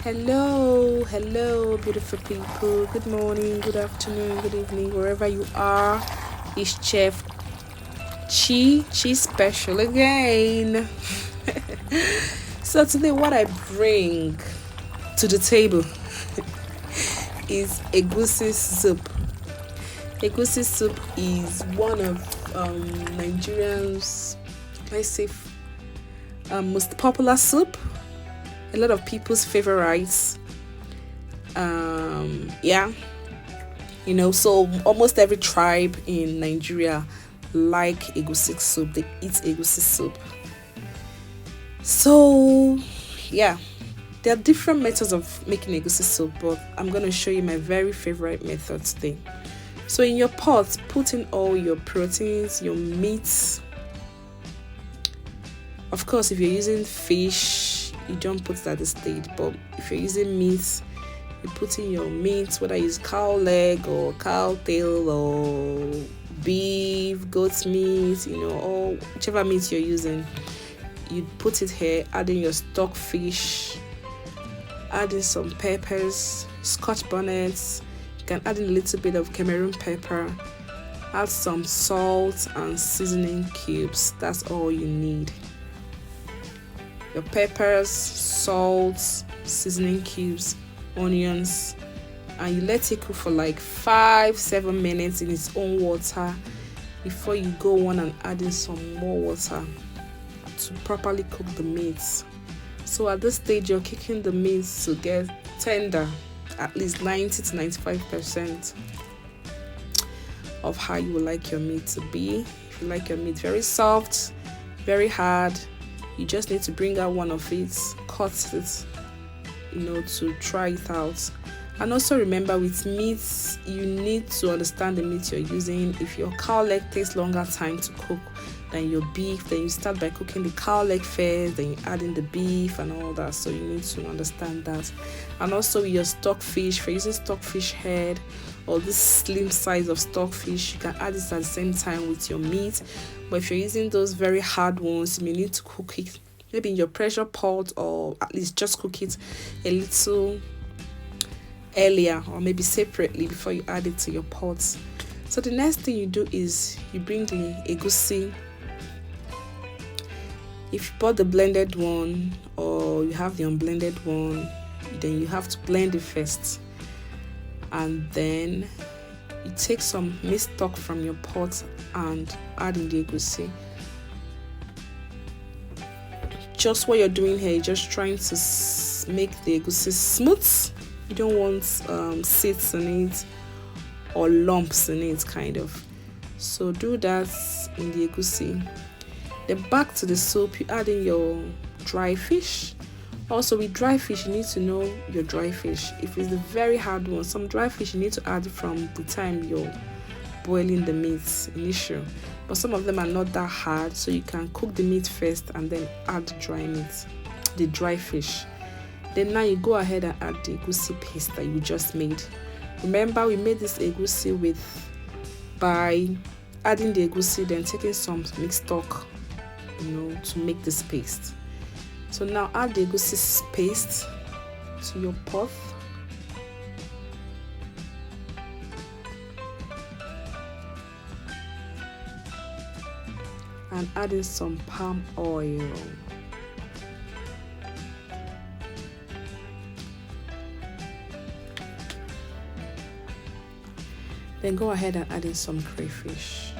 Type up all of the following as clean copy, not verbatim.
Hello, beautiful people. Good morning, good afternoon, good evening, wherever you are. It's Chef Chi special again. So today, what I bring to the table is Egusi soup. Egusi soup is one of Nigerians, let's say, most popular soup. A lot of people's favorites. Yeah, so almost every tribe in Nigeria like egusi soup. They eat egusi soup. So yeah, there are different methods of making egusi soup, but I'm going to show you my very favorite method today. So in your pot, put in all your proteins, your meats. Of course, if you're using fish, you don't put it at this stage, but if you're using meat, you put in your meat, whether you use cow leg or cow tail or beef, goat meat, or whichever meat you're using. You put it here, add in your stock fish, add in some peppers, scotch bonnets. You can add in a little bit of Cameroun pepper, add some salt and seasoning cubes. That's all you need. Your peppers, salt, seasoning cubes, onions, and you let it cook for like 5-7 minutes in its own water before you go on and add in some more water to properly cook the meat. So at this stage, you're cooking the meat to get tender, at least 90 to 95% of how you would like your meat to be. If you like your meat very soft, very hard, you just need to bring out one of it, cut it, to try it out. And also remember, with meats, you need to understand the meat you're using. If your cow leg takes longer time to cook than your beef, then you start by cooking the cow leg first, then you add in the beef and all that. So you need to understand that. And also with your stockfish, if you're using stockfish head or this slim size of stockfish, you can add this at the same time with your meat. But if you're using those very hard ones, you may need to cook it maybe in your pressure pot, or at least just cook it a little earlier or maybe separately before you add it to your pot. So the next thing you do is you bring the egusi. If you bought the blended one or you have the unblended one, then you have to blend it first, and then you take some mixed stock from your pot and add in the egusi. Just what you're doing here, you're just trying to make the egusi smooth. You don't want seeds in it or lumps in it, kind of. So do that in the egusi. Then back to the soup, you add in your dry fish. Also with dry fish, you need to know your dry fish. If it's a very hard one, some dry fish you need to add from the time you're boiling the meat initial. But some of them are not that hard, so you can cook the meat first and then add the dry fish. Then now you go ahead and add the egusi paste that you just made. Remember, we made this egusi by adding the egusi, then taking some mixed stock, to make this paste. So now add the egusi paste to your pot. And add in some palm oil. Then go ahead and add in some crayfish.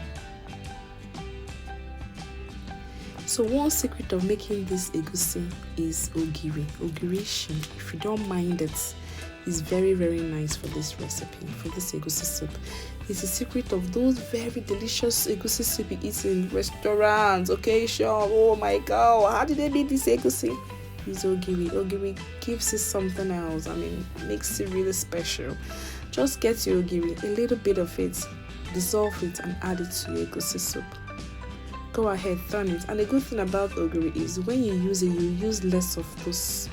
So one secret of making this egusi is ogiri. Ogiri, if you don't mind it, is very, very nice for this recipe, for this egusi soup. It's a secret of those very delicious egusi soup you eat in restaurants. Okay, sure. Oh my God, how did they make this egusi? It's ogiri. Ogiri gives it something else. Makes it really special. Just get your ogiri, a little bit of it, dissolve it, and add it to your egusi soup. Go ahead, turn it. And the good thing about ogiri is when you use it, you use less of those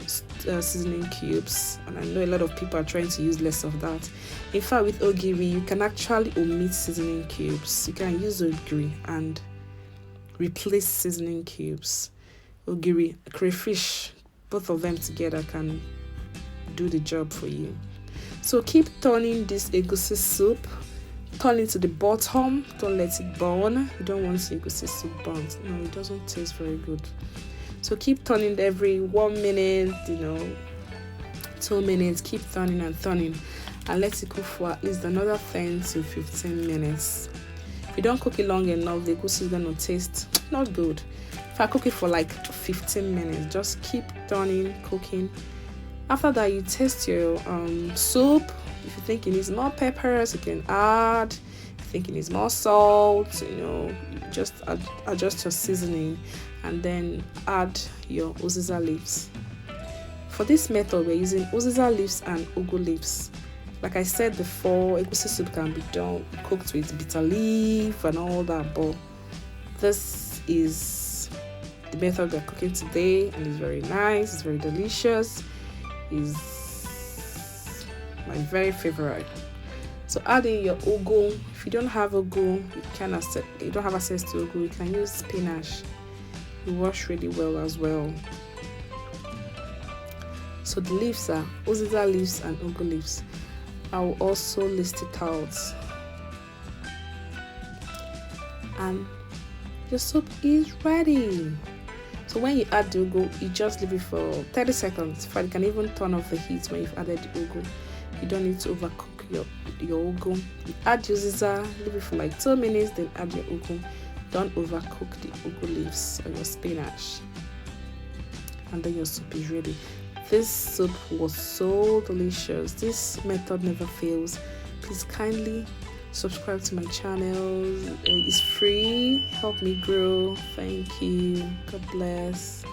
seasoning cubes, and I know a lot of people are trying to use less of that. In fact, with ogiri, you can actually omit seasoning cubes. You can use ogiri and replace seasoning cubes. Ogiri, crayfish, both of them together can do the job for you. So keep turning this egusi soup. Turn it to the bottom. Don't let it burn. You don't want egusi soup burnt. No, it doesn't taste very good. So keep turning every 1 minute, 2 minutes. Keep turning and turning, and let it cook for at least another 10 to 15 minutes. If you don't cook it long enough, the egusi is gonna taste not good. If I cook it for like 15 minutes, just keep turning, cooking. After that, you taste your soup. If you think it needs more peppers, you can add. If you think it needs more salt, just adjust your seasoning, and then add your Uziza leaves. For this method, we're using Uziza leaves and ugu leaves. Like I said before, egusi soup can be cooked with bitter leaf and all that, but this is the method we're cooking today, and it's very nice, it's very delicious, is my very favorite. So add in your ugu. If you don't have ugu, you don't have access to ugu, you can use spinach. It wash really well as well. So the leaves are Uziza leaves and ugu leaves. I will also list it out. And your soup is ready. So when you add the ugu, you just leave it for 30 seconds. You can even turn off the heat when you've added the ugu. You don't need to overcook your ugu. You add your Uziza, leave it for like 2 minutes, then add your ugu. Don't overcook the ugu leaves or your spinach. And then your soup is ready. This soup was so delicious. This method never fails. Please kindly subscribe to my channel. It's free. Help me grow. Thank you. God bless.